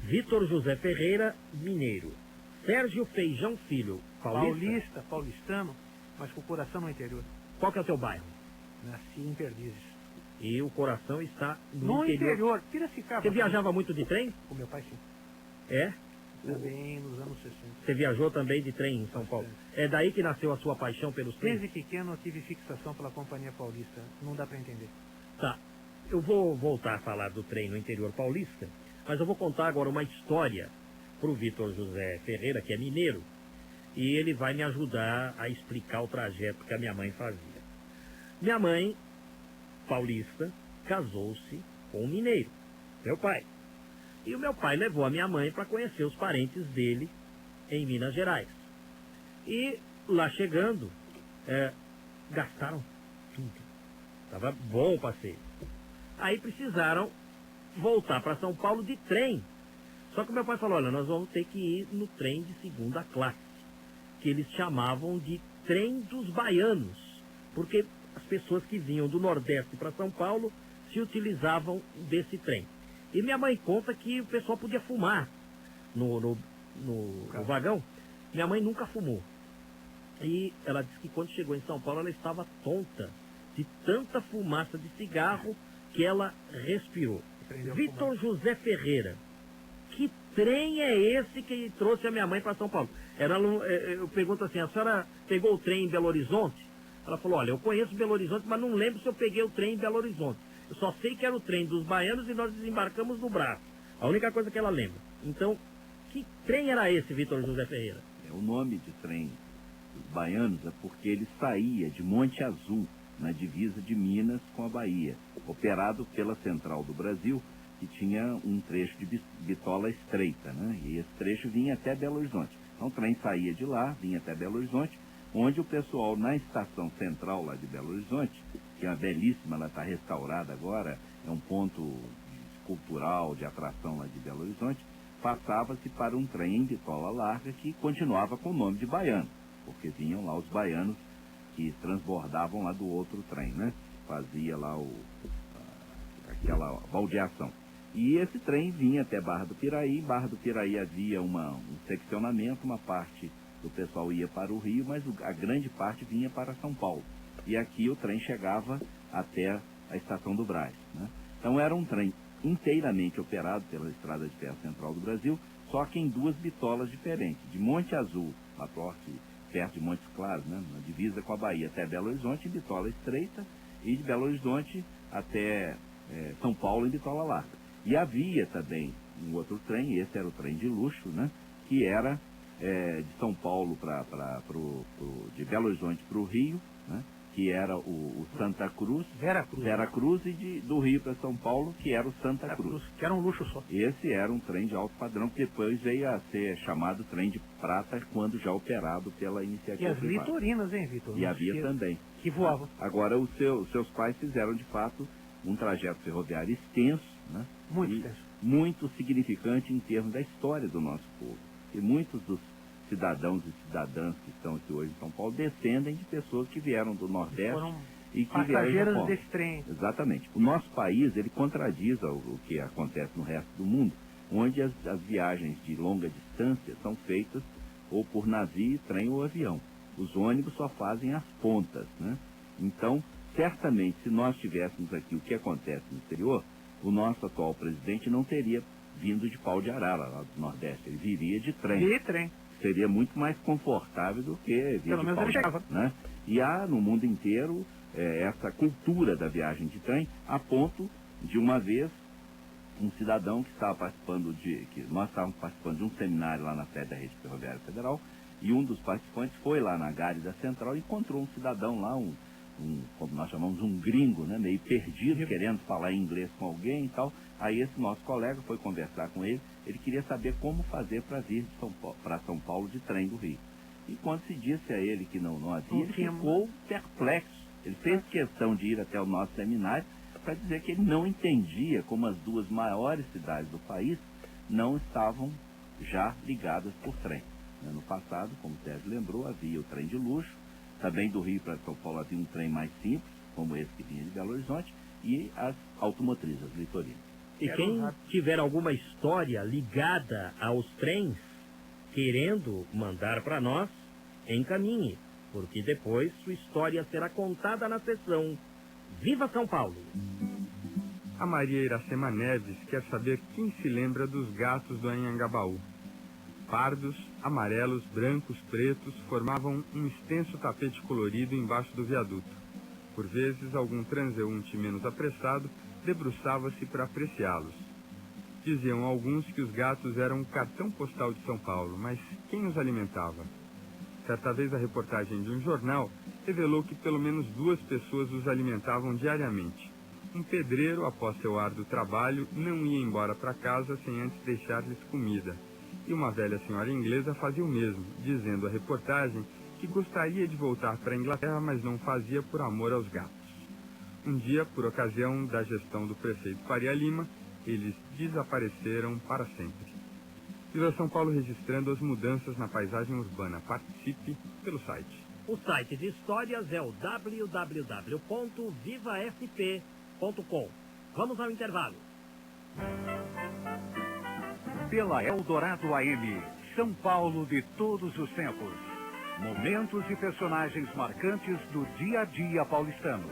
Vitor José Ferreira, mineiro. Sérgio Feijão Filho, paulista. Paulistano, mas com o coração no interior. Qual que é o teu bairro? Nasci em Perdizes. E o coração está No interior. Piracicaba. Você viajava muito de trem? Com meu pai, sim. É? Também nos anos 60. Você viajou também de trem em São Paulo? É daí que nasceu a sua paixão pelos trens? Desde pequeno eu tive fixação pela Companhia Paulista. Não dá para entender. Tá. Eu vou voltar a falar do trem no interior paulista, mas eu vou contar agora uma história para o Vitor José Ferreira, que é mineiro, e ele vai me ajudar a explicar o trajeto que a minha mãe fazia. Minha mãe, paulista, casou-se com um mineiro, meu pai. E o meu pai levou a minha mãe para conhecer os parentes dele em Minas Gerais. E lá chegando, gastaram tudo. Estava bom o passeio. Aí precisaram voltar para São Paulo de trem. Só que meu pai falou, olha, nós vamos ter que ir no trem de segunda classe, que eles chamavam de trem dos baianos, porque as pessoas que vinham do Nordeste para São Paulo se utilizavam desse trem. E minha mãe conta que o pessoal podia fumar no vagão. Minha mãe nunca fumou. E ela disse que quando chegou em São Paulo ela estava tonta de tanta fumaça de cigarro que ela respirou. Vitor José Ferreira, que trem é esse que trouxe a minha mãe para São Paulo? Eu pergunto assim, a senhora pegou o trem em Belo Horizonte? Ela falou, olha, eu conheço Belo Horizonte, mas não lembro se eu peguei o trem em Belo Horizonte. Eu só sei que era o trem dos baianos e nós desembarcamos no Brás. A única coisa que ela lembra. Então, que trem era esse, Vitor José Ferreira? O nome de trem dos baianos é porque ele saía de Monte Azul, na divisa de Minas com a Bahia, operado pela Central do Brasil, que tinha um trecho de bitola estreita, né? E esse trecho vinha até Belo Horizonte. Então o trem saía de lá, vinha até Belo Horizonte, onde o pessoal na estação central lá de Belo Horizonte, que é uma belíssima, ela está restaurada agora, é um ponto cultural de atração lá de Belo Horizonte, passava-se para um trem em bitola larga que continuava com o nome de baiano, porque vinham lá os baianos que transbordavam lá do outro trem, né? Fazia lá aquela baldeação. E esse trem vinha até Barra do Piraí. Em Barra do Piraí havia um seccionamento, uma parte do pessoal ia para o Rio, mas a grande parte vinha para São Paulo. E aqui o trem chegava até a estação do Brás, né? Então era um trem inteiramente operado pela Estrada de Ferro Central do Brasil, só que em duas bitolas diferentes, de Monte Azul, lá perto de Montes Claros, né, na divisa com a Bahia, até Belo Horizonte em bitola estreita, e de Belo Horizonte até São Paulo em bitola larga. E havia também um outro trem, esse era o trem de luxo, né, que era de São Paulo de Belo Horizonte para o Rio, né, que era o Santa Cruz, Vera Cruz, e do Rio para São Paulo, que era o Santa Cruz, que era um luxo só. Esse era um trem de alto padrão, que depois veio a ser chamado trem de prata, quando já operado pela iniciativa E as privada. litorinas, hein, Vitor? E havia também. Que voavam. Agora, os seus pais fizeram, de fato, um trajeto ferroviário extenso, né? Muito extenso. Muito significante em termos da história do nosso povo. E muitos dos cidadãos e cidadãs que estão aqui hoje em São Paulo descendem de pessoas que vieram do Nordeste Foram e que passageiros desse trem. Exatamente. O nosso país, ele contradiz o que acontece no resto do mundo, onde as viagens de longa distância são feitas ou por navio, trem ou avião. Os ônibus só fazem as pontas, né? Então, certamente, se nós tivéssemos aqui o que acontece no exterior, o nosso atual presidente não teria vindo de Pau de Arara, lá do Nordeste. Ele viria de trem. De trem. Seria muito mais confortável do que vir Pelo de menos Pau ele de chegava. Arara, né? E há no mundo inteiro essa cultura da viagem de trem, a ponto de uma vez um cidadão que estava participando nós estávamos participando de um seminário lá na sede da Rede Ferroviária Federal, e um dos participantes foi lá na Gare da Central e encontrou um cidadão lá, como nós chamamos, um gringo, né, meio perdido, querendo falar inglês com alguém e tal. Aí esse nosso colega foi conversar com ele, ele queria saber como fazer para vir para São Paulo de trem do Rio. E quando se disse a ele que não havia, ele ficou perplexo. Ele fez questão de ir até o nosso seminário para dizer que ele não entendia como as duas maiores cidades do país não estavam já ligadas por trem. No passado, como o Sérgio lembrou, havia o trem de luxo, também do Rio para São Paulo havia um trem mais simples, como esse que vinha de Belo Horizonte, e as automotrizes, as litorinas. E quem tiver alguma história ligada aos trens, querendo mandar para nós, encaminhe, porque depois sua história será contada na sessão Viva São Paulo! A Maria Iracema Neves quer saber quem se lembra dos gatos do Anhangabaú. Pardos, amarelos, brancos, pretos formavam um extenso tapete colorido embaixo do viaduto. Por vezes, algum transeunte menos apressado debruçava-se para apreciá-los. Diziam alguns que os gatos eram o cartão postal de São Paulo, mas quem os alimentava? Certa vez a reportagem de um jornal revelou que pelo menos 2 pessoas os alimentavam diariamente. Um pedreiro, após seu árduo trabalho, não ia embora para casa sem antes deixar-lhes comida. E uma velha senhora inglesa fazia o mesmo, dizendo à reportagem que gostaria de voltar para a Inglaterra, mas não fazia por amor aos gatos. Um dia, por ocasião da gestão do prefeito Faria Lima, eles desapareceram para sempre. Viva São Paulo registrando as mudanças na paisagem urbana. Participe pelo site. O site de histórias é o www.vivasp.com. Vamos ao intervalo. Pela Eldorado AM, São Paulo de todos os tempos. Momentos e personagens marcantes do dia a dia paulistano.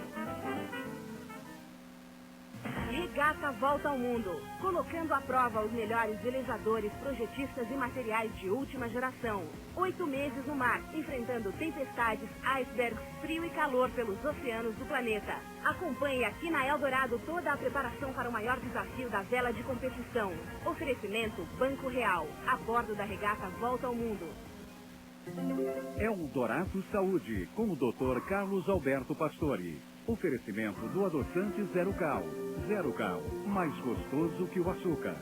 Regata Volta ao Mundo, colocando à prova os melhores velejadores, projetistas e materiais de última geração. 8 meses no mar, enfrentando tempestades, icebergs, frio e calor pelos oceanos do planeta. Acompanhe aqui na Eldorado toda a preparação para o maior desafio da vela de competição. Oferecimento Banco Real, a bordo da Regata Volta ao Mundo. Eldorado Saúde, com o Dr. Carlos Alberto Pastore. Oferecimento do adoçante Zero Cal. Zero Cal, mais gostoso que o açúcar.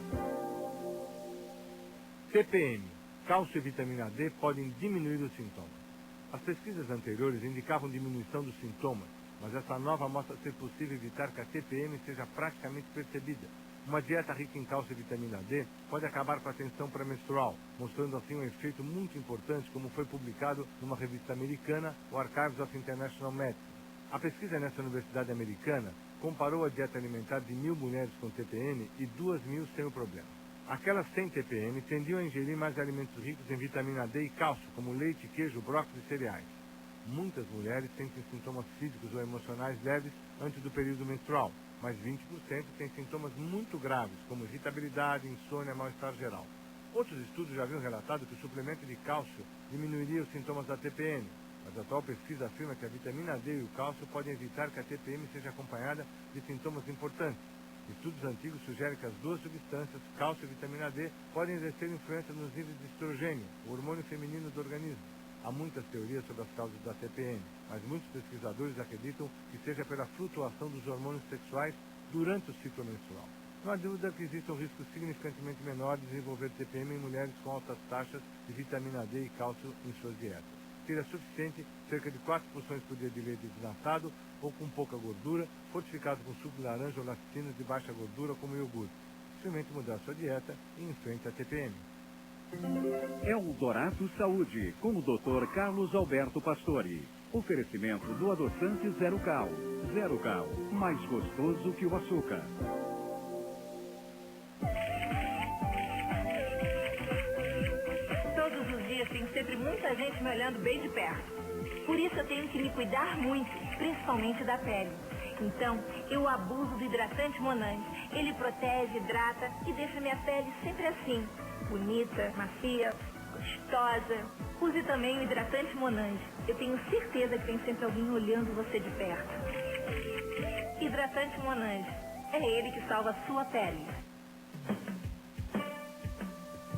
TPM, cálcio e vitamina D podem diminuir os sintomas. As pesquisas anteriores indicavam diminuição dos sintomas, mas essa nova mostra ser possível evitar que a TPM seja praticamente percebida. Uma dieta rica em cálcio e vitamina D pode acabar com a tensão pré-menstrual, mostrando assim um efeito muito importante, como foi publicado numa revista americana, o Archives of International Medicine. A pesquisa nessa universidade americana comparou a dieta alimentar de 1.000 mulheres com TPM e 2.000 sem o problema. Aquelas sem TPM tendiam a ingerir mais alimentos ricos em vitamina D e cálcio, como leite, queijo, brócolis e cereais. Muitas mulheres sentem sintomas físicos ou emocionais leves antes do período menstrual, mas 20% têm sintomas muito graves, como irritabilidade, insônia, mal-estar geral. Outros estudos já haviam relatado que o suplemento de cálcio diminuiria os sintomas da TPM, mas a atual pesquisa afirma que a vitamina D e o cálcio podem evitar que a TPM seja acompanhada de sintomas importantes. Estudos antigos sugerem que as duas substâncias, cálcio e vitamina D, podem exercer influência nos níveis de estrogênio, o hormônio feminino do organismo. Há muitas teorias sobre as causas da TPM, mas muitos pesquisadores acreditam que seja pela flutuação dos hormônios sexuais durante o ciclo menstrual. Não há dúvida que existe um risco significantemente menor de desenvolver TPM em mulheres com altas taxas de vitamina D e cálcio em suas dietas. Seria suficiente cerca de 4 porções por dia de leite desnatado ou com pouca gordura, fortificado com suco de laranja ou laticínios de baixa gordura como iogurte. Experimente mudar sua dieta e enfrente a TPM. Eldorado Saúde, com o Dr. Carlos Alberto Pastore. Oferecimento do adoçante Zero Cal. Zero Cal, mais gostoso que o açúcar. Todos os dias tem sempre muita gente me olhando bem de perto. Por isso eu tenho que me cuidar muito, principalmente da pele. Então, eu abuso do hidratante Monange. Ele protege, hidrata e deixa minha pele sempre assim. Bonita, macia, gostosa. Use também o hidratante Monange. Eu tenho certeza que tem sempre alguém olhando você de perto. Hidratante Monange. É ele que salva a sua pele.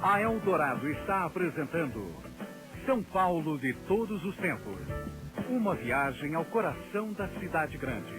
A Eldorado está apresentando São Paulo de todos os tempos. Uma viagem ao coração da cidade grande.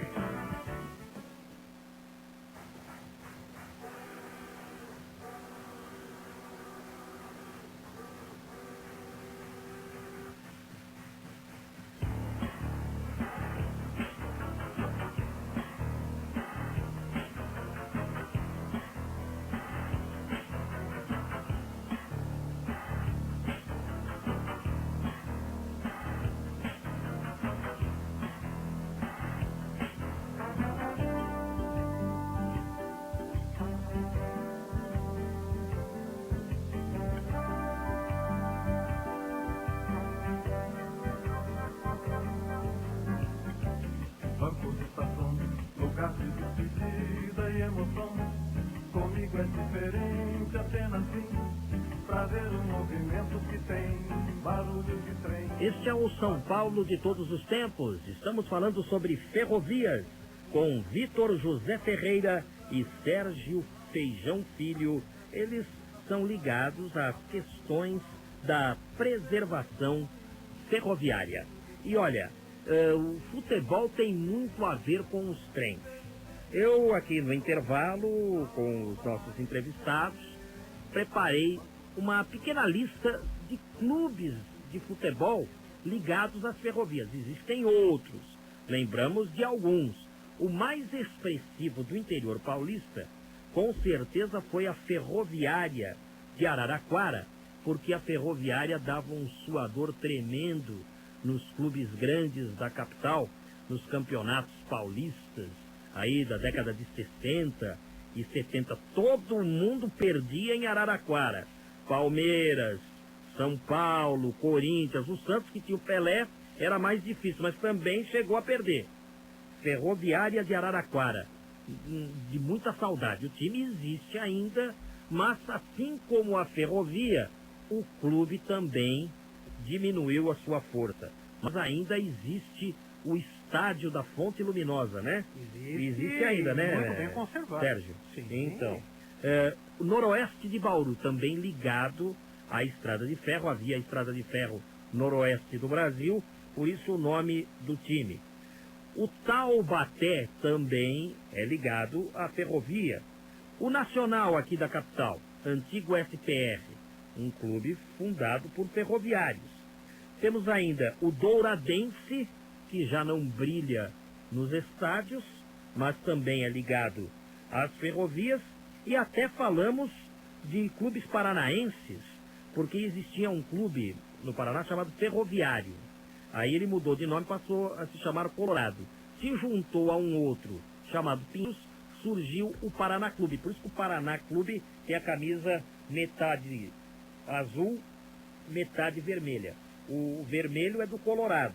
carta de despedida e emoção. Comigo é diferente, apenas vim pra ver um movimento que tem barulho de trem. Este é o São Paulo de todos os tempos. Estamos falando sobre ferrovias com Vitor José Ferreira e Sérgio Feijão Filho. Eles são ligados às questões da preservação ferroviária. E olha, o futebol tem muito a ver com os trens. Eu, aqui no intervalo, com os nossos entrevistados, preparei uma pequena lista de clubes de futebol ligados às ferrovias. Existem outros, lembramos de alguns. O mais expressivo do interior paulista, com certeza, foi a Ferroviária de Araraquara, porque a Ferroviária dava um suador tremendo nos clubes grandes da capital, nos campeonatos paulistas, aí da década de 60 e 70. Todo mundo perdia em Araraquara. Palmeiras, São Paulo, Corinthians, o Santos, que tinha o Pelé, era mais difícil, mas também chegou a perder. Ferroviária de Araraquara, de muita saudade. O time existe ainda, mas assim como a ferrovia, o clube também diminuiu a sua força. Mas ainda existe o Estádio da Fonte Luminosa, né? Existe ainda, né? Muito bem conservado. Sérgio. Sim. Então, o Noroeste de Bauru, também ligado à Estrada de Ferro. Havia a Estrada de Ferro Noroeste do Brasil, por isso o nome do time. O Taubaté também é ligado à ferrovia. O Nacional aqui da capital, antigo SPR, um clube fundado por ferroviários. Temos ainda o Douradense, que já não brilha nos estádios, mas também é ligado às ferrovias. E até falamos de clubes paranaenses, porque existia um clube no Paraná chamado Ferroviário. Aí ele mudou de nome e passou a se chamar Colorado. Se juntou a um outro chamado Pinhos, surgiu o Paraná Clube. Por isso que o Paraná Clube tem a camisa metade azul, metade vermelha. O vermelho é do Colorado,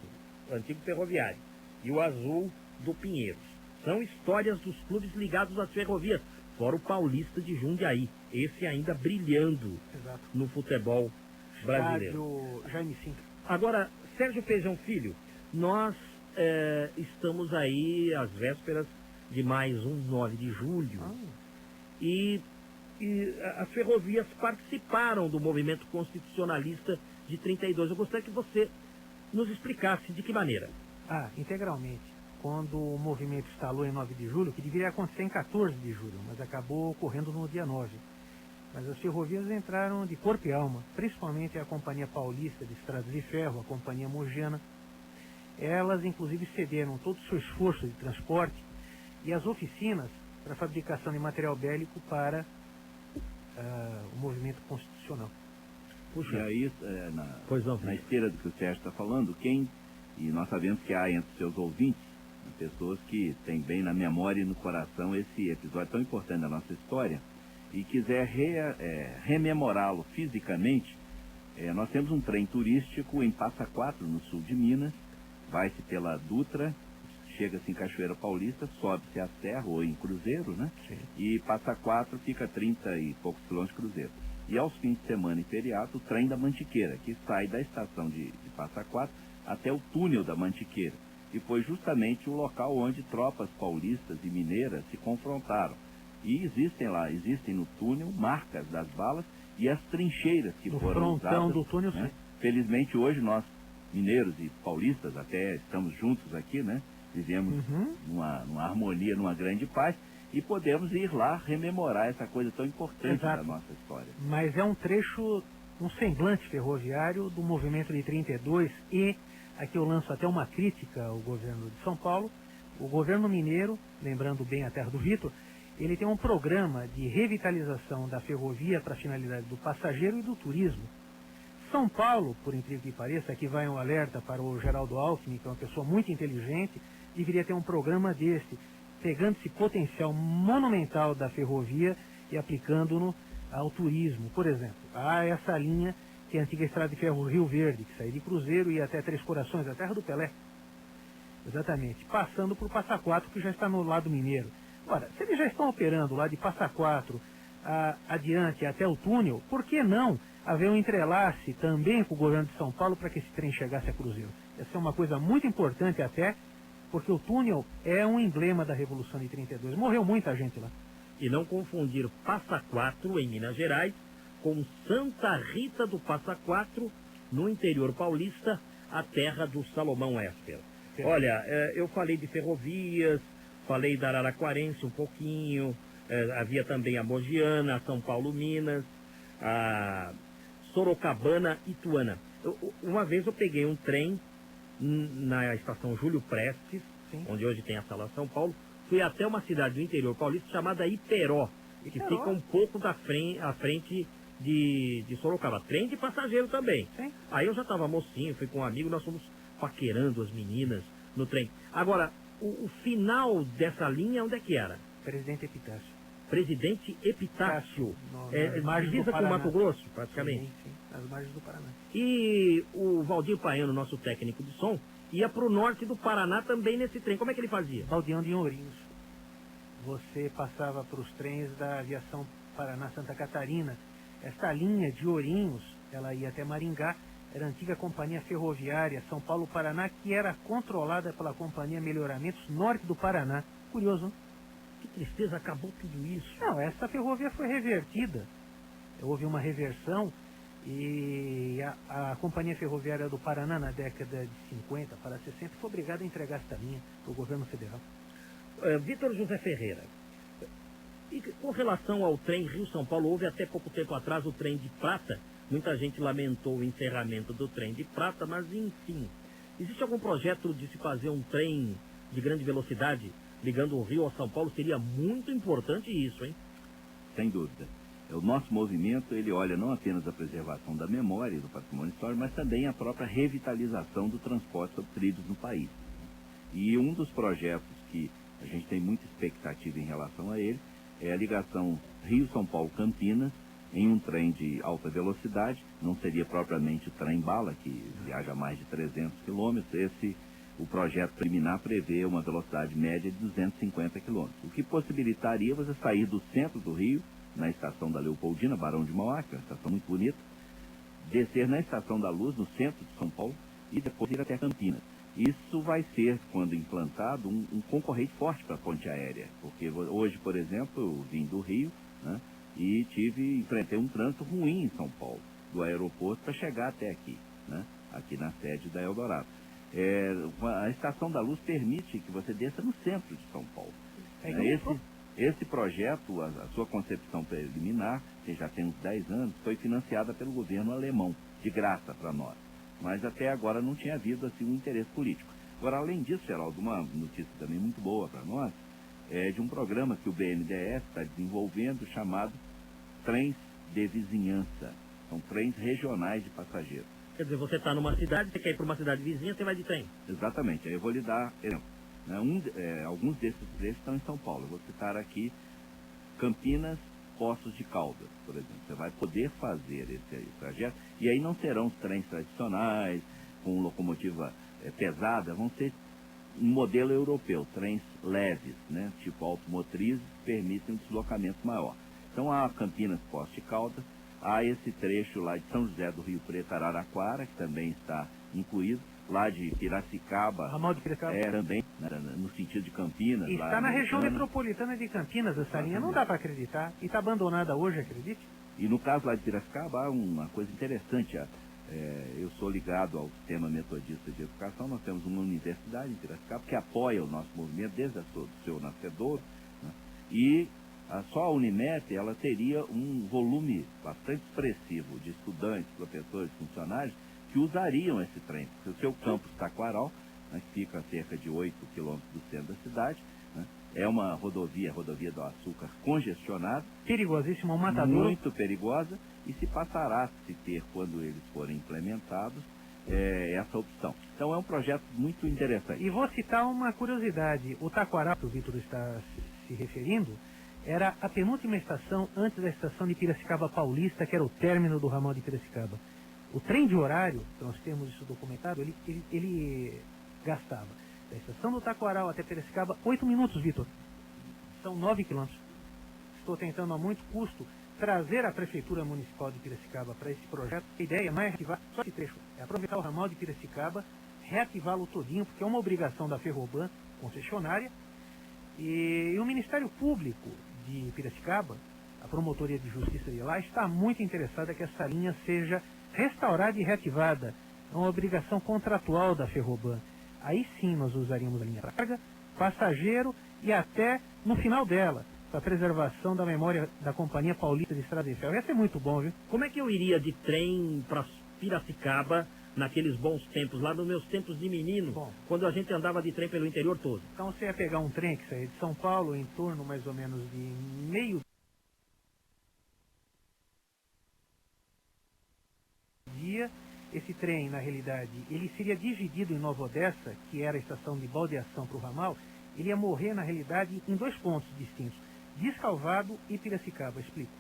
o antigo Ferroviário, e o azul do Pinheiros. São histórias dos clubes ligados às ferrovias, fora o Paulista de Jundiaí, esse ainda brilhando no futebol brasileiro. Jaime Sintra. Agora, Sérgio Feijão Filho, nós estamos aí às vésperas de mais um 9 de julho. E as ferrovias participaram do movimento constitucionalista de 32. Eu gostaria que você nos explicasse de que maneira. Integralmente. Quando o movimento instalou em 9 de julho, que deveria acontecer em 14 de julho, mas acabou ocorrendo no dia 9. Mas as ferrovias entraram de corpo e alma, principalmente a Companhia Paulista de Estradas de Ferro, a Companhia Mogiana. Elas, inclusive, cederam todo o seu esforço de transporte e as oficinas para a fabricação de material bélico para o movimento constitucional. Puxa, e aí, na esteira do que o Sérgio está falando, e nós sabemos que há entre seus ouvintes pessoas que têm bem na memória e no coração esse episódio tão importante da nossa história, e quiser rememorá-lo fisicamente, nós temos um trem turístico em Passa Quatro, no sul de Minas. Vai-se pela Dutra, chega-se em Cachoeira Paulista, sobe-se a Serra ou em Cruzeiro, né? Sim. E Passa Quatro fica 30 e poucos quilômetros de Cruzeiro. E aos fins de semana e feriado, o trem da Mantiqueira, que sai da estação de Passa Quatro até o túnel da Mantiqueira. E foi justamente o local onde tropas paulistas e mineiras se confrontaram. E existem no túnel marcas das balas e as trincheiras que foram usadas. Do túnel, né? Felizmente hoje nós, mineiros e paulistas, até estamos juntos aqui, né? Vivemos numa harmonia, numa grande paz, e podemos ir lá rememorar essa coisa tão importante da nossa história. Mas é um trecho, um semblante ferroviário do movimento de 32, e aqui eu lanço até uma crítica ao governo de São Paulo. O governo mineiro, lembrando bem a terra do Vitor, ele tem um programa de revitalização da ferrovia para a finalidade do passageiro e do turismo. São Paulo, por incrível que pareça, aqui vai um alerta para o Geraldo Alckmin, que é uma pessoa muito inteligente, deveria ter um programa desse, pegando esse potencial monumental da ferrovia e aplicando-no ao turismo. Por exemplo, há essa linha que é a antiga estrada de ferro Rio Verde, que sai de Cruzeiro e ia até Três Corações, a terra do Pelé. Exatamente. Passando por Passa Quatro, que já está no lado mineiro. Ora, se eles já estão operando lá de Passa Quatro adiante até o túnel, por que não haver um entrelace também com o governo de São Paulo para que esse trem chegasse a Cruzeiro? Essa é uma coisa muito importante até, porque o túnel é um emblema da Revolução de 32. Morreu muita gente lá. E não confundir Passa Quatro, em Minas Gerais, com Santa Rita do Passa Quatro, no interior paulista, a terra do Salomão Esper. Olha, eu falei de ferrovias, falei da Araraquarense um pouquinho, havia também a Mogiana, a São Paulo Minas, a Sorocabana Ituana. Uma vez eu peguei um trem na estação Júlio Prestes, sim, onde hoje tem a Sala São Paulo, fui até uma cidade do interior paulista chamada Iperó, que fica um pouco à frente de Sorocaba. Trem de passageiro também. Sim. Aí eu já estava mocinho, fui com um amigo, nós fomos paquerando as meninas no trem. Agora, o final dessa linha, onde é que era? Presidente Epitácio. Presidente Epitácio. Divisa com o Mato Grosso, praticamente. Sim, sim, nas margens do Paraná. E o Valdir Paiano, nosso técnico de som, ia para o norte do Paraná também nesse trem. Como é que ele fazia? Valdeão de Ourinhos. Você passava para os trens da aviação Paraná-Santa Catarina. Esta linha de Ourinhos, ela ia até Maringá, era a antiga companhia ferroviária São Paulo-Paraná, que era controlada pela companhia Melhoramentos Norte do Paraná. Curioso, não? Que tristeza, acabou tudo isso. Não, essa ferrovia foi revertida. Houve uma reversão e a Companhia Ferroviária do Paraná, na década de 50 para 60, foi obrigada a entregar esta linha para o governo federal. Vitor José Ferreira, e com relação ao trem Rio-São Paulo, houve até pouco tempo atrás o trem de prata. Muita gente lamentou o encerramento do trem de prata, mas enfim. Existe algum projeto de se fazer um trem de grande velocidade ligando o Rio ao São Paulo? Seria muito importante isso, hein? Sem dúvida. O nosso movimento, ele olha não apenas a preservação da memória e do patrimônio histórico, mas também a própria revitalização do transporte sobre trilhos no país. E um dos projetos que a gente tem muita expectativa em relação a ele é a ligação Rio-São Paulo-Campinas em um trem de alta velocidade. Não seria propriamente o trem-bala, que viaja a mais de 300 quilômetros. O projeto preliminar prevê uma velocidade média de 250 quilômetros, o que possibilitaria você sair do centro do Rio, na estação da Leopoldina, Barão de Mauá, que é uma estação muito bonita, descer na Estação da Luz, no centro de São Paulo, e depois ir até Campinas. Isso vai ser, quando implantado, um concorrente forte para a ponte aérea, porque hoje, por exemplo, eu vim do Rio, né, e enfrentei um trânsito ruim em São Paulo, do aeroporto para chegar até aqui, né, aqui na sede da Eldorado. A Estação da Luz permite que você desça no centro de São Paulo. Esse projeto, a sua concepção preliminar, que já tem uns 10 anos, foi financiada pelo governo alemão, de graça para nós. Mas até agora não tinha havido assim, um interesse político. Agora, além disso, Geraldo, uma notícia também muito boa para nós, é de um programa que o BNDES está desenvolvendo chamado Trens de Vizinhança. São trens regionais de passageiros. Quer dizer, você está numa cidade, você quer ir para uma cidade vizinha, você vai de trem. Exatamente. Aí eu vou lhe dar exemplo. Alguns desses trechos estão em São Paulo. Eu vou citar aqui Campinas, Poços de Caldas, por exemplo. Você vai poder fazer esse trajeto, e aí não serão os trens tradicionais, com locomotiva pesada, vão ser um modelo europeu, trens leves, né, tipo automotrizes, que permitem um deslocamento maior. Então há Campinas, Poços de Caldas, há esse trecho lá de São José do Rio Preto, Araraquara, que também está incluído, lá de Piracicaba, ramal de Piracicaba, também, né, no sentido de Campinas. E está na região metropolitana de Campinas, essa linha, não dá para acreditar. E está abandonada hoje, acredite? E no caso lá de Piracicaba, há uma coisa interessante. Eu sou ligado ao sistema metodista de educação, nós temos uma universidade em Piracicaba que apoia o nosso movimento desde o seu nascedor, né? E só a Unimet, ela teria um volume bastante expressivo de estudantes, professores, funcionários, que usariam esse trem, porque o seu campus Taquaral, né, que fica a cerca de 8 quilômetros do centro da cidade, né, é uma rodovia do açúcar congestionada. Perigosíssima, um matador. Muito perigosa, e se passará a se ter, quando eles forem implementados, essa opção. Então é um projeto muito interessante. E vou citar uma curiosidade. O Taquaral, que o Vitor está se referindo, era a penúltima estação antes da estação de Piracicaba Paulista, que era o término do ramal de Piracicaba. O trem de horário, que nós temos isso documentado, ele gastava Da estação do Taquaral até Piracicaba, 8 minutos, Vitor. São 9 quilômetros. Estou tentando a muito custo trazer a Prefeitura Municipal de Piracicaba para esse projeto. A ideia não é reativar só esse trecho, é aproveitar o ramal de Piracicaba, reativá-lo todinho, porque é uma obrigação da Ferroban, concessionária, e o Ministério Público de Piracicaba, a Promotoria de Justiça de lá, está muito interessada que essa linha seja restaurada e reativada. É uma obrigação contratual da Ferroban. Aí sim nós usaríamos a linha para carga, passageiro e até no final dela, para a preservação da memória da Companhia Paulista de Estrada de Ferro. Ia ser muito bom, viu? Como é que eu iria de trem para Piracicaba naqueles bons tempos, lá nos meus tempos de menino, Bom, quando a gente andava de trem pelo interior todo? então você ia pegar um trem que saía de São Paulo em torno mais ou menos de meio dia. Esse trem, na realidade, ele seria dividido em Nova Odessa, que era a estação de baldeação para o ramal. Ele ia morrer, na realidade, em 2 pontos distintos, Descalvado e Piracicaba. Explico.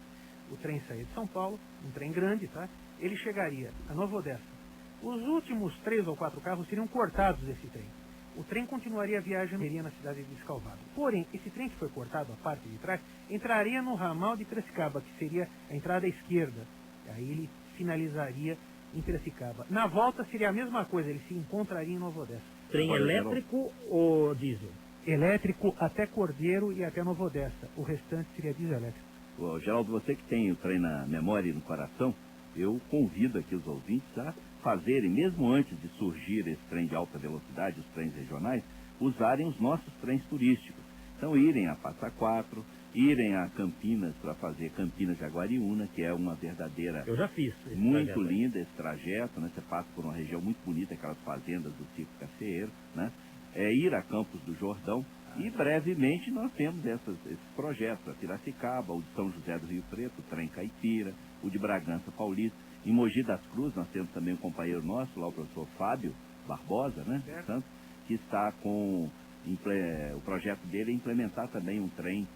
O trem saía de São Paulo, um trem grande, tá? Ele chegaria a Nova Odessa. Os últimos 3 ou 4 carros seriam cortados desse trem. O trem continuaria a viagem na cidade de Descalvado. Porém, esse trem que foi cortado, a parte de trás, entraria no ramal de Piracicaba, que seria a entrada à esquerda. Aí ele finalizaria em Piracicaba. Na volta seria a mesma coisa, ele se encontraria em Nova Odessa. Trem elétrico ou diesel? Elétrico até Cordeiro e até Nova Odessa. O restante seria diesel elétrico. Ô, Geraldo, você que tem o trem na memória e no coração, eu convido aqui os ouvintes a fazerem, mesmo antes de surgir esse trem de alta velocidade, os trens regionais, usarem os nossos trens turísticos. Então, irem a Passa Quatro, irem a Campinas para fazer Campinas de Jaguariúna, que é uma verdadeira... Eu já fiz. Muito linda esse trajeto, né? Você passa por uma região muito bonita, aquelas fazendas do Circo Cafeeiro, né? Ir a Campos do Jordão, e brevemente nós temos esses projetos, a Piracicaba, o de São José do Rio Preto, o Trem Caipira, o de Bragança Paulista. Em Mogi das Cruzes nós temos também um companheiro nosso, lá o professor Fábio Barbosa, né? Santos, que está com o projeto dele é implementar também um trem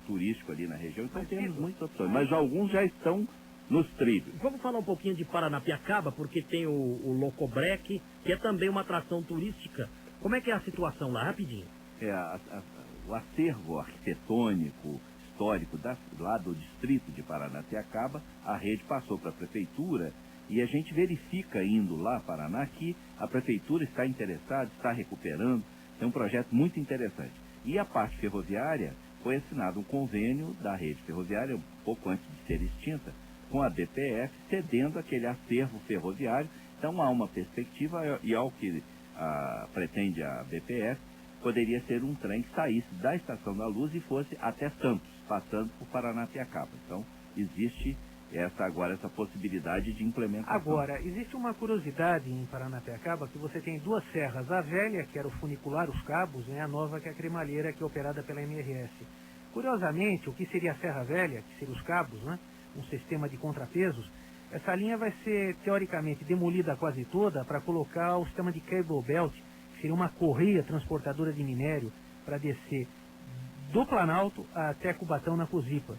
turístico ali na região. Então temos muitas opções, mas alguns já estão nos trilhos. Vamos falar um pouquinho de Paranapiacaba, porque tem o Locobrec, que é também uma atração turística. Como é que é a situação lá, rapidinho? O acervo arquitetônico, histórico lá do distrito de Paranapiacaba, a rede passou para a prefeitura e a gente verifica indo lá, Paraná, que a prefeitura está interessada, está recuperando, tem um projeto muito interessante. E a parte ferroviária, foi assinado um convênio da rede ferroviária, um pouco antes de ser extinta, com a BPF, cedendo aquele acervo ferroviário. Então há uma perspectiva, e ao que pretende a BPF, poderia ser um trem que saísse da Estação da Luz e fosse até Santos, passando por Paranapiacaba. Então, existe essa possibilidade de implementação. Agora, existe uma curiosidade em Paranapiacaba, que você tem 2 serras, a velha, que era o funicular, os cabos, e a nova, que é a cremalheira, que é operada pela MRS. Curiosamente, o que seria a Serra Velha, que seria os cabos, né? Um sistema de contrapesos, essa linha vai ser, teoricamente, demolida quase toda para colocar o sistema de cable belt, que seria uma correia transportadora de minério para descer do Planalto até Cubatão, na Cusipa.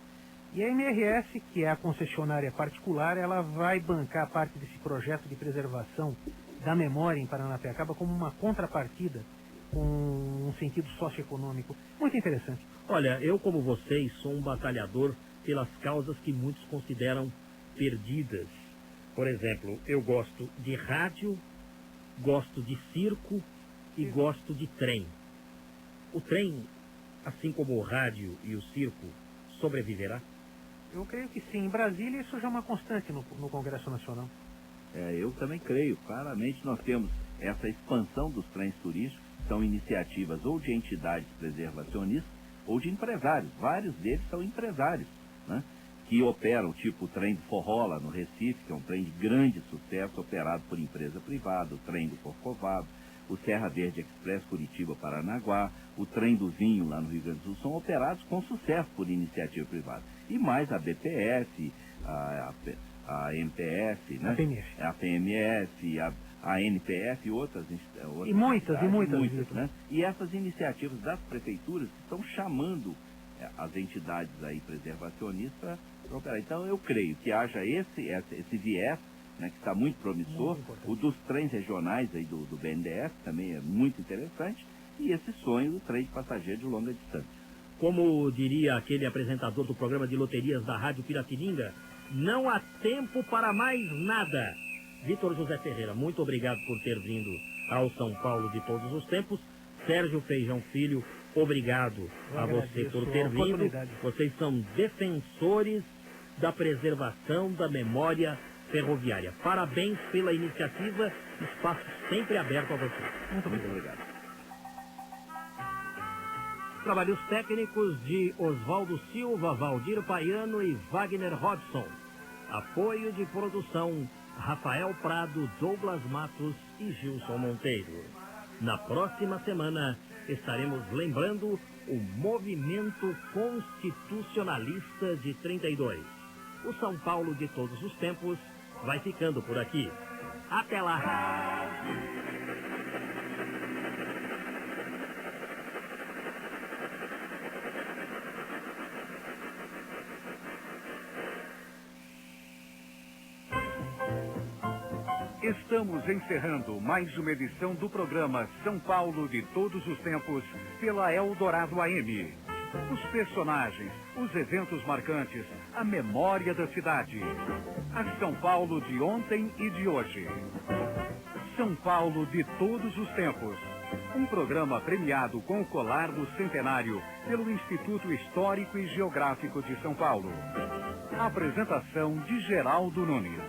E a MRS, que é a concessionária particular, ela vai bancar parte desse projeto de preservação da memória em Paranapiacaba como uma contrapartida, com um sentido socioeconômico muito interessante. Olha, eu como vocês sou um batalhador pelas causas que muitos consideram perdidas. Por exemplo, eu gosto de rádio, gosto de circo e gosto de trem. O trem, assim como o rádio e o circo, sobreviverá? Eu creio que sim. Em Brasília isso já é uma constante no Congresso Nacional. Eu também creio. Claramente nós temos essa expansão dos trens turísticos, que são iniciativas ou de entidades preservacionistas ou de empresários. Vários deles são empresários, né? Que operam, tipo o trem do Forrola, no Recife, que é um trem de grande sucesso, operado por empresa privada, o trem do Corcovado, o Serra Verde Express Curitiba-Paranaguá, o trem do Vinho, lá no Rio Grande do Sul, são operados com sucesso por iniciativa privada. E mais a BPF, a MPF, né? A PMF, a NPF e outras e muitas, né? E essas iniciativas das prefeituras que estão chamando as entidades aí preservacionistas para operar. Então eu creio que haja esse viés, né, que está muito promissor, o dos trens regionais aí do BNDES também é muito interessante, e esse sonho do trem de passageiro de longa distância. Como diria aquele apresentador do programa de loterias da Rádio Piratininga, não há tempo para mais nada. Vitor José Ferreira, muito obrigado por ter vindo ao São Paulo de todos os tempos. Sérgio Feijão Filho, obrigado a você por ter vindo. Vocês são defensores da preservação da memória ferroviária. Parabéns pela iniciativa, espaço sempre aberto a vocês. Muito obrigado. Trabalhos técnicos de Oswaldo Silva, Valdir Paiano e Wagner Robson. Apoio de produção Rafael Prado, Douglas Matos e Gilson Monteiro. Na próxima semana estaremos lembrando o movimento constitucionalista de 32. O São Paulo de todos os tempos vai ficando por aqui. Até lá! Estamos encerrando mais uma edição do programa São Paulo de todos os tempos pela Eldorado AM. Os personagens, os eventos marcantes, a memória da cidade. A São Paulo de ontem e de hoje. São Paulo de todos os tempos. Um programa premiado com o colar do centenário pelo Instituto Histórico e Geográfico de São Paulo. Apresentação de Geraldo Nunes.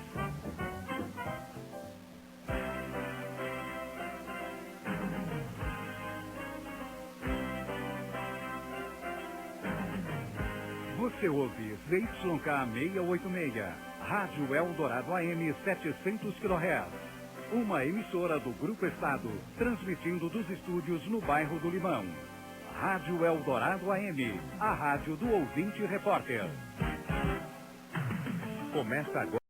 Você ouve ZYK 686, Rádio Eldorado AM 700 kHz. Uma emissora do Grupo Estado, transmitindo dos estúdios no bairro do Limão. Rádio Eldorado AM, a rádio do ouvinte repórter. Começa agora.